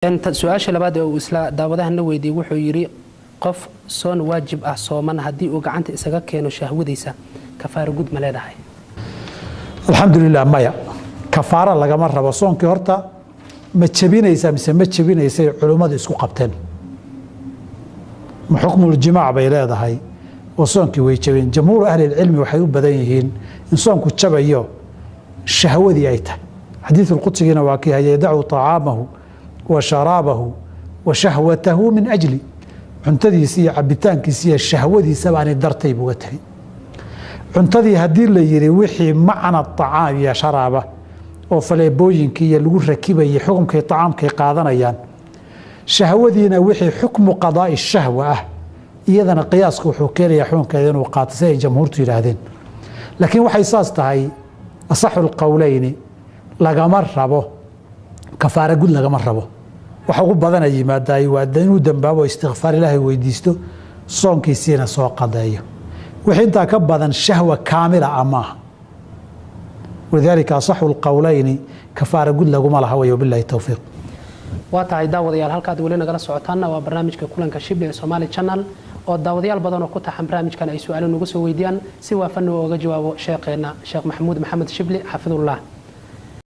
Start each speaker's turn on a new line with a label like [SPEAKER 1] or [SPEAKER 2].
[SPEAKER 1] أنت سؤال شلباد أو إسلا داودها النويدي وحيري قف صون واجب أصومن هدي وقعنت إسقاك كانوا شهوديسا كفار جود ملاذ
[SPEAKER 2] الحمد لله مايا كفارة لقى مرة وصون كهرتا متشبين يسا متشبين يسا علومات إسكو قبتين محكم الجماعة بيلاده هاي وصون كويتشبين جمهور أهل العلم وحيوب بديهين إن صون كتشبيو الشهوة دي أيته حديث القدس هنا واكيها يدعو طعامه وشرابه وشهوته من أجلي cuntadiisa iyo cabitaankiisa iyo shahwadiisa baan dartay buu watay cuntadii hadii la yiri wixii macna tacaam iyo sharaaba oo faleebooyinka iyo lagu rakibay xukunka tacaamka qaadanayaan shahwadiina wixii xukmu qadaa shahwa ah iyadana qiyaasku wuxuu keenayaa xukunkeeda inuu qaato say jamhuurtu yiraahdeen laakiin waxay saas tahay asaxul qawlayni lagama rabo kafaara gud lagama rabo waxa ugu badan ay yimaadaay waa inuu dambaabo istighfar ilaahay weydiisto soonkiisina soo qadeeyo wixii inta ka badan shahwa kaamila ama wadaalika sahul qawlayn kafaara gud laguma laha wayo billahi tawfiiq
[SPEAKER 1] waa tahay daawadayaal halkaad wali nagala socotaana waa barnaamijka kulanka Shibli ee Somali Channel oo daawadayaal badan oo ku taxan barnaamijkan ay su'aalo nagu soo weydiiyaan si waafan oo uga jawaabo sheekheena Sheekh Maxamuud Maxamed Shibli xafidullah